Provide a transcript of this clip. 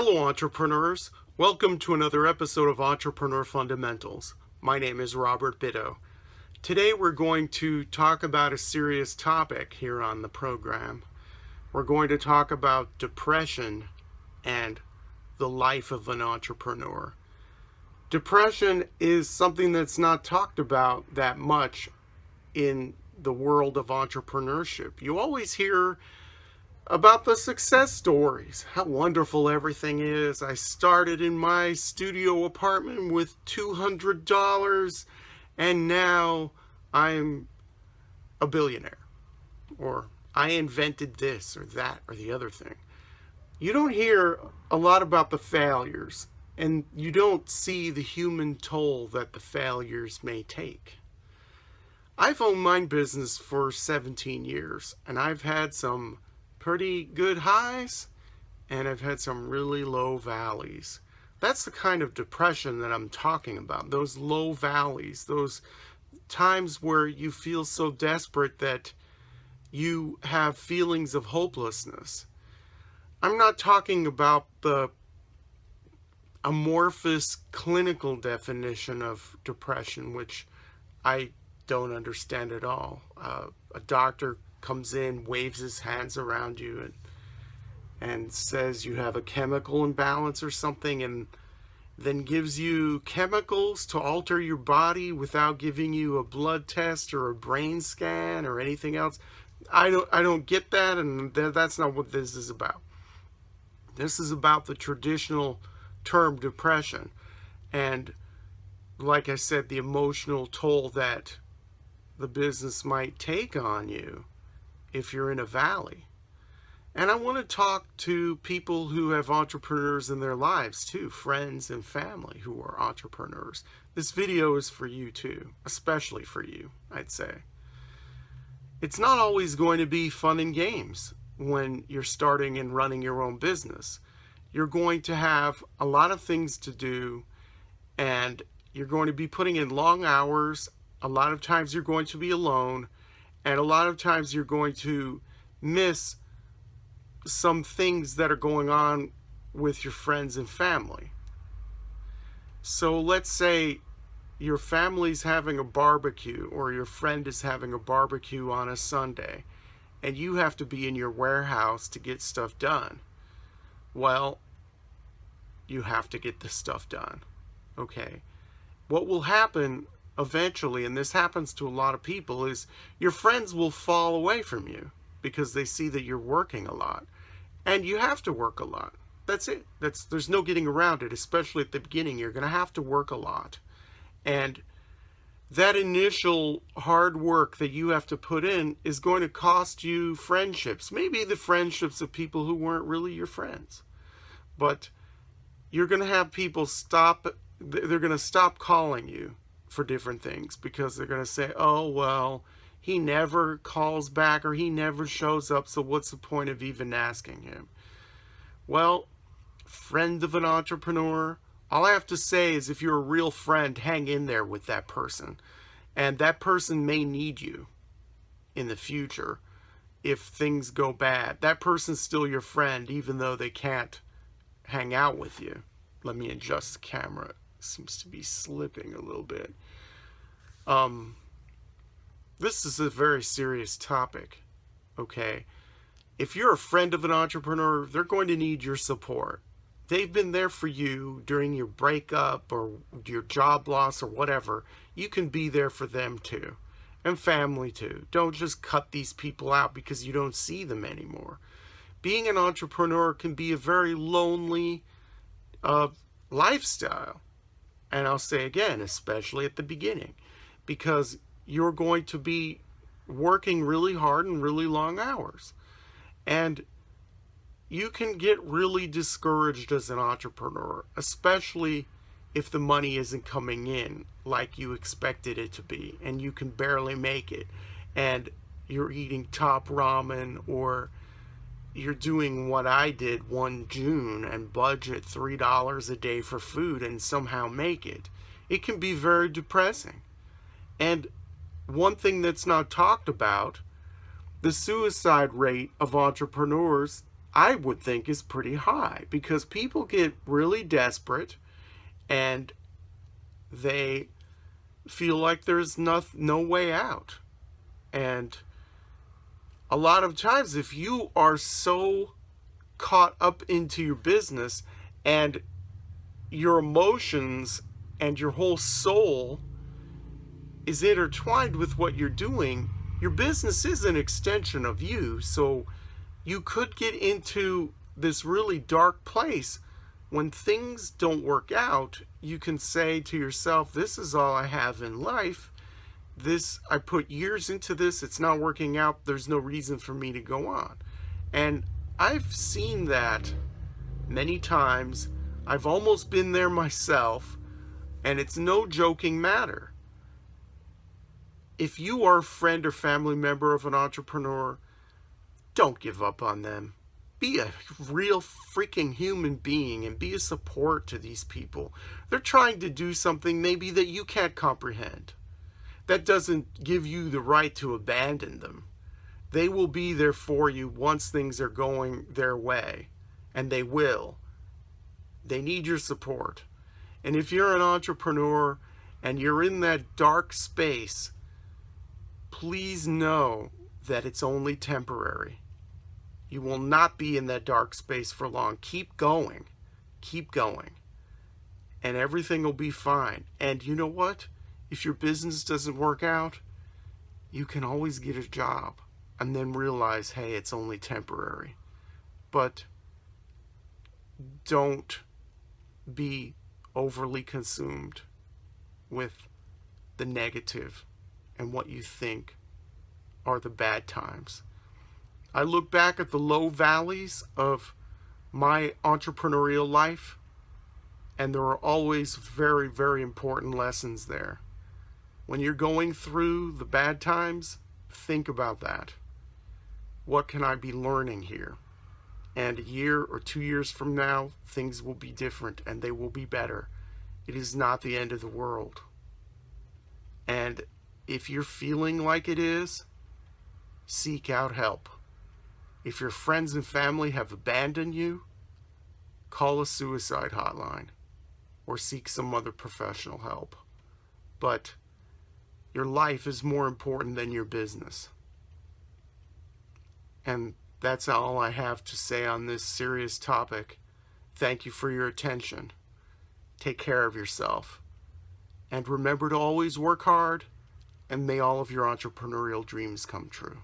Hello, entrepreneurs. Welcome to another episode of Entrepreneur Fundamentals. My name is Robert Bitto. Today we're going to talk about a serious topic here on the program. We're going to talk about depression and the life of an entrepreneur. Depression is something that's not talked about that much in the world of entrepreneurship. You always hear about the success stories, how wonderful everything is. I started in my studio apartment with $200 and now I'm a billionaire. Or I invented this or that or the other thing. You don't hear a lot about the failures, and you don't see the human toll that the failures may take. I've owned my business for 17 years, and I've had some pretty good highs, and I've had some really low valleys. That's the kind of depression that I'm talking about. Those low valleys, those times where you feel so desperate that you have feelings of hopelessness. I'm not talking about the amorphous clinical definition of depression, which I don't understand at all. A doctor comes in, waves his hands around you and says you have a chemical imbalance or something, and then gives you chemicals to alter your body without giving you a blood test or a brain scan or anything else. I don't get that, and that's not what this is about. This is about the traditional term depression, and like I said, the emotional toll that the business might take on you if you're in a valley. And I want to talk to people who have entrepreneurs in their lives too, friends and family who are entrepreneurs. This video is for you too, especially for you, I'd say. It's not always going to be fun and games when you're starting and running your own business. You're going to have a lot of things to do, and you're going to be putting in long hours. A lot of times you're going to be alone, and a lot of times you're going to miss some things that are going on with your friends and family. So let's say your family's having a barbecue, or your friend is having a barbecue on a Sunday, and you have to be in your warehouse to get stuff done. Well, you have to get this stuff done. Okay. What will happen eventually, and this happens to a lot of people, is your friends will fall away from you because they see that you're working a lot, and you have to work a lot. That's it. There's no getting around it. Especially at the beginning, you're going to have to work a lot, and that initial hard work that you have to put in is going to cost you friendships, maybe the friendships of people who weren't really your friends. But you're going to have people they're going to stop calling you for different things because they're going to say, oh, well, he never calls back or he never shows up, so what's the point of even asking him? Well, friend of an entrepreneur, all I have to say is if you're a real friend, hang in there with that person. And that person may need you in the future if things go bad. That person's still your friend even though they can't hang out with you. Let me adjust the camera. It seems to be slipping a little bit. This is a very serious topic, okay? If you're a friend of an entrepreneur, they're going to need your support. They've been there for you during your breakup or your job loss or whatever. You can be there for them too, and family too. Don't just cut these people out because you don't see them anymore. Being an entrepreneur can be a very lonely lifestyle. And I'll say again, especially at the beginning, because you're going to be working really hard and really long hours. And you can get really discouraged as an entrepreneur, especially if the money isn't coming in like you expected it to be, and you can barely make it, and you're eating top ramen, or you're doing what I did one June and budget $3 a day for food and somehow make it. It can be very depressing. And one thing that's not talked about, the suicide rate of entrepreneurs, I would think is pretty high, because people get really desperate and they feel like there's no way out. And a lot of times, if you are so caught up into your business and your emotions and your whole soul is intertwined with what you're doing, your business is an extension of you. So you could get into this really dark place. When things don't work out, you can say to yourself, this is all I have in life. I put years into this, it's not working out, there's no reason for me to go on. And I've seen that many times. I've almost been there myself, and it's no joking matter. If you are a friend or family member of an entrepreneur, don't give up on them. Be a real freaking human being and be a support to these people. They're trying to do something maybe that you can't comprehend. That doesn't give you the right to abandon them. They will be there for you once things are going their way, and they will. They need your support. And if you're an entrepreneur and you're in that dark space, please know that it's only temporary. You will not be in that dark space for long. Keep going. Keep going. And everything will be fine. And you know what? If your business doesn't work out, you can always get a job and then realize, hey, it's only temporary. But don't be overly consumed with the negative and what you think are the bad times. I look back at the low valleys of my entrepreneurial life, and there are always very, very important lessons there. When you're going through the bad times, think about that. What can I be learning here? And a year or 2 years from now, things will be different and they will be better. It is not the end of the world. And if you're feeling like it is, seek out help. If your friends and family have abandoned you, call a suicide hotline or seek some other professional help. But your life is more important than your business. And that's all I have to say on this serious topic. Thank you for your attention. Take care of yourself. And remember to always work hard, and may all of your entrepreneurial dreams come true.